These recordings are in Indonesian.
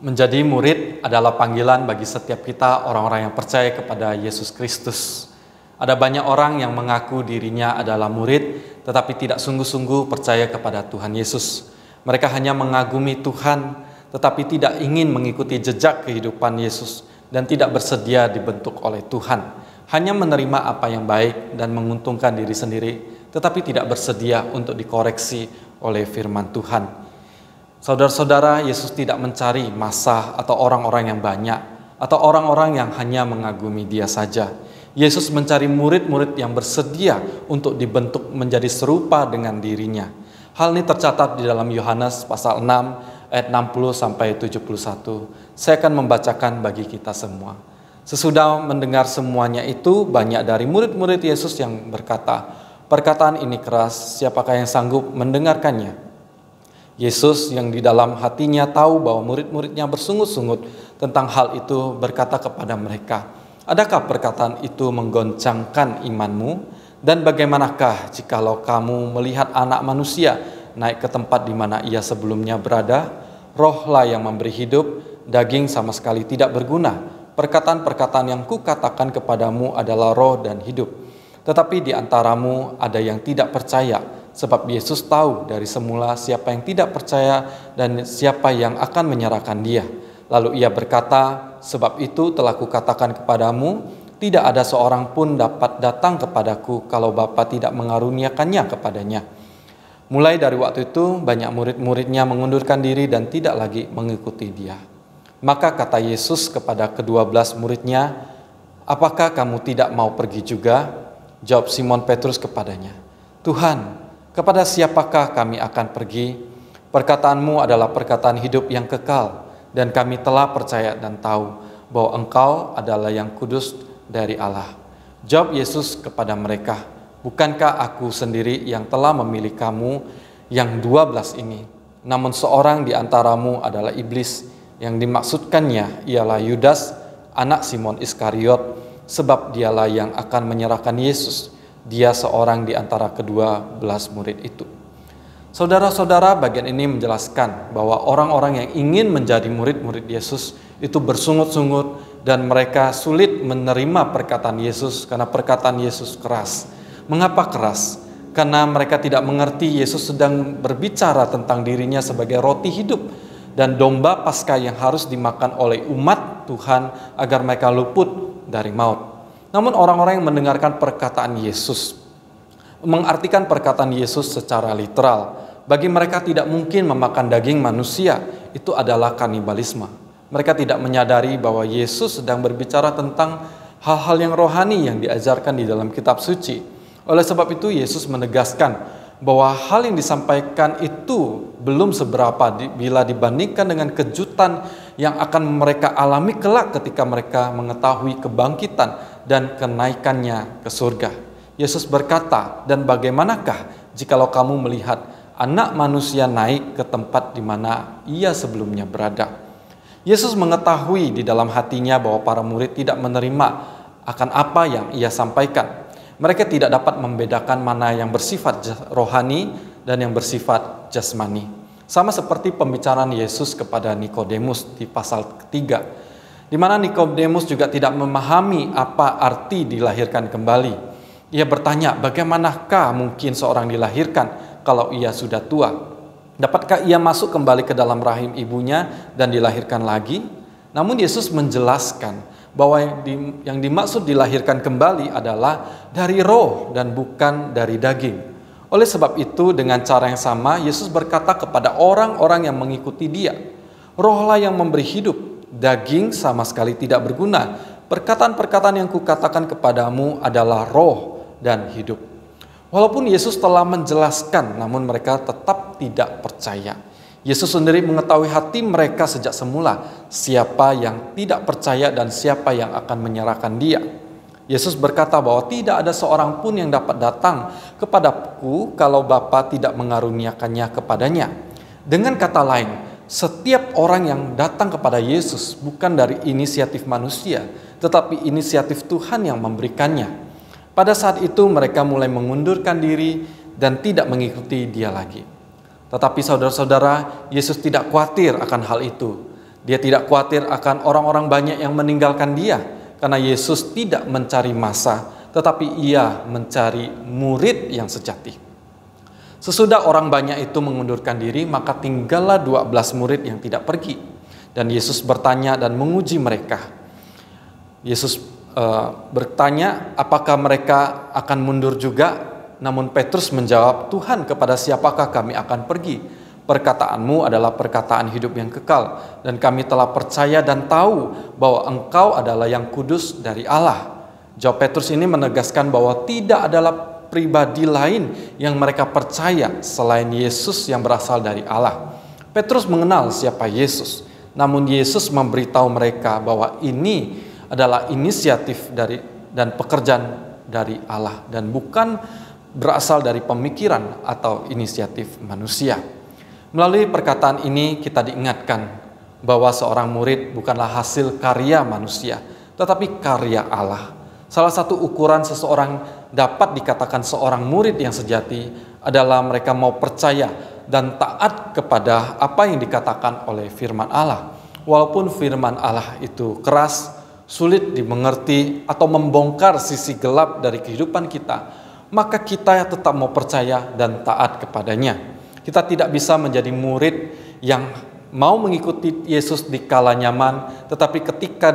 Menjadi murid adalah panggilan bagi setiap kita orang-orang yang percaya kepada Yesus Kristus. Ada banyak orang yang mengaku dirinya adalah murid, tetapi tidak sungguh-sungguh percaya kepada Tuhan Yesus. Mereka hanya mengagumi Tuhan, tetapi tidak ingin mengikuti jejak kehidupan Yesus dan tidak bersedia dibentuk oleh Tuhan. Hanya menerima apa yang baik dan menguntungkan diri sendiri, tetapi tidak bersedia untuk dikoreksi oleh firman Tuhan. Saudara-saudara, Yesus tidak mencari massa atau orang-orang yang banyak, atau orang-orang yang hanya mengagumi Dia saja. Yesus mencari murid-murid yang bersedia untuk dibentuk menjadi serupa dengan dirinya. Hal ini tercatat di dalam Yohanes pasal 6 ayat 60 sampai 71. Saya akan membacakan bagi kita semua. Sesudah mendengar semuanya itu, banyak dari murid-murid Yesus yang berkata, "Perkataan ini keras, siapakah yang sanggup mendengarkannya?" Yesus yang di dalam hatinya tahu bahwa murid-muridnya bersungut-sungut tentang hal itu berkata kepada mereka, "Adakah perkataan itu menggoncangkan imanmu? Dan bagaimanakah jikalau kamu melihat anak manusia naik ke tempat di mana ia sebelumnya berada? Rohlah yang memberi hidup, daging sama sekali tidak berguna. Perkataan-perkataan yang kukatakan kepadamu adalah roh dan hidup. Tetapi di antaramu ada yang tidak percaya. Sebab Yesus tahu dari semula siapa yang tidak percaya dan siapa yang akan menyerahkan Dia. Lalu Ia berkata, sebab itu telah kukatakan kepadamu, tidak ada seorang pun dapat datang kepadaku kalau Bapa tidak mengaruniakannya kepadanya." Mulai dari waktu itu banyak murid-muridnya mengundurkan diri dan tidak lagi mengikuti Dia. Maka kata Yesus kepada ke-12 muridnya, "Apakah kamu tidak mau pergi juga?" Jawab Simon Petrus kepadanya, "Tuhan, kepada siapakah kami akan pergi? Perkataanmu adalah perkataan hidup yang kekal, dan kami telah percaya dan tahu bahwa Engkau adalah yang kudus dari Allah." Jawab Yesus kepada mereka, "Bukankah aku sendiri yang telah memilih kamu yang 12 ini? Namun seorang di antaramu adalah iblis, yang dimaksudkannya ialah Yudas, anak Simon Iskariot, sebab dialah yang akan menyerahkan Yesus. Dia seorang di antara ke-12 murid itu." Saudara-saudara, bagian ini menjelaskan bahwa orang-orang yang ingin menjadi murid-murid Yesus itu bersungut-sungut dan mereka sulit menerima perkataan Yesus karena perkataan Yesus keras. Mengapa keras? Karena mereka tidak mengerti Yesus sedang berbicara tentang dirinya sebagai roti hidup dan domba Paskah yang harus dimakan oleh umat Tuhan agar mereka luput dari maut. Namun orang-orang yang mendengarkan perkataan Yesus mengartikan perkataan Yesus secara literal. Bagi mereka tidak mungkin memakan daging manusia, itu adalah kanibalisme. Mereka tidak menyadari bahwa Yesus sedang berbicara tentang hal-hal yang rohani yang diajarkan di dalam kitab suci. Oleh sebab itu Yesus menegaskan bahwa hal yang disampaikan itu belum seberapa bila dibandingkan dengan kejutan yang akan mereka alami kelak ketika mereka mengetahui kebangkitan dan kenaikannya ke surga. Yesus berkata, "Dan bagaimanakah jikalau kamu melihat anak manusia naik ke tempat di mana ia sebelumnya berada?" Yesus mengetahui di dalam hatinya bahwa para murid tidak menerima akan apa yang ia sampaikan. Mereka tidak dapat membedakan mana yang bersifat rohani dan yang bersifat jasmani. Sama seperti pembicaraan Yesus kepada Nikodemus di pasal ketiga, di mana Nikodemus juga tidak memahami apa arti dilahirkan kembali. Ia bertanya, bagaimanakah mungkin seorang dilahirkan kalau ia sudah tua? Dapatkah ia masuk kembali ke dalam rahim ibunya dan dilahirkan lagi? Namun Yesus menjelaskan bahwa yang dimaksud dilahirkan kembali adalah dari roh dan bukan dari daging. Oleh sebab itu dengan cara yang sama Yesus berkata kepada orang-orang yang mengikuti Dia, "Rohlah yang memberi hidup, daging sama sekali tidak berguna. Perkataan-perkataan yang kukatakan kepadamu adalah roh dan hidup." Walaupun Yesus telah menjelaskan, namun mereka tetap tidak percaya. Yesus sendiri mengetahui hati mereka sejak semula, siapa yang tidak percaya dan siapa yang akan menyerahkan Dia. Yesus berkata bahwa tidak ada seorang pun yang dapat datang kepadaku kalau Bapa tidak mengaruniakannya kepadanya. Dengan kata lain, setiap orang yang datang kepada Yesus bukan dari inisiatif manusia, tetapi inisiatif Tuhan yang memberikannya. Pada saat itu mereka mulai mengundurkan diri dan tidak mengikuti Dia lagi. Tetapi saudara-saudara, Yesus tidak khawatir akan hal itu. Dia tidak khawatir akan orang-orang banyak yang meninggalkan dia, karena Yesus tidak mencari massa, tetapi ia mencari murid yang sejati. Sesudah orang banyak itu mengundurkan diri, maka tinggallah 12 murid yang tidak pergi. Dan Yesus bertanya dan menguji mereka. Yesus bertanya, apakah mereka akan mundur juga? Namun Petrus menjawab, Tuhan, kepada siapakah kami akan pergi? Perkataanmu adalah perkataan hidup yang kekal, dan kami telah percaya dan tahu bahwa Engkau adalah yang kudus dari Allah. Jawab Petrus ini menegaskan bahwa tidak adalah pribadi lain yang mereka percaya selain Yesus yang berasal dari Allah. Petrus mengenal siapa Yesus, namun Yesus memberitahu mereka bahwa ini adalah inisiatif dan pekerjaan dari Allah dan bukan berasal dari pemikiran atau inisiatif manusia. Melalui perkataan ini kita diingatkan bahwa seorang murid bukanlah hasil karya manusia, tetapi karya Allah. Salah satu ukuran seseorang dapat dikatakan seorang murid yang sejati adalah mereka mau percaya dan taat kepada apa yang dikatakan oleh firman Allah. Walaupun firman Allah itu keras, sulit dimengerti, atau membongkar sisi gelap dari kehidupan kita, maka kita tetap mau percaya dan taat kepadanya. Kita tidak bisa menjadi murid yang mau mengikuti Yesus di kala nyaman, tetapi ketika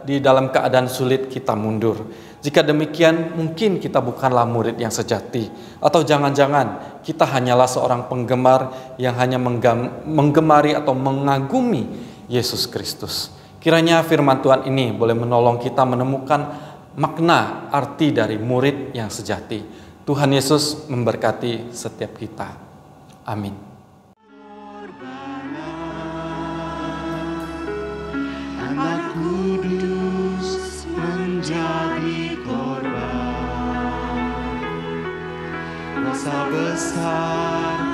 di dalam keadaan sulit kita mundur. Jika demikian, mungkin kita bukanlah murid yang sejati. Atau jangan-jangan kita hanyalah seorang penggemar yang hanya menggemari atau mengagumi Yesus Kristus. Kiranya firman Tuhan ini boleh menolong kita menemukan makna arti dari murid yang sejati. Tuhan Yesus memberkati setiap kita. Amin. Anak kudus menjadi korban, rasa besar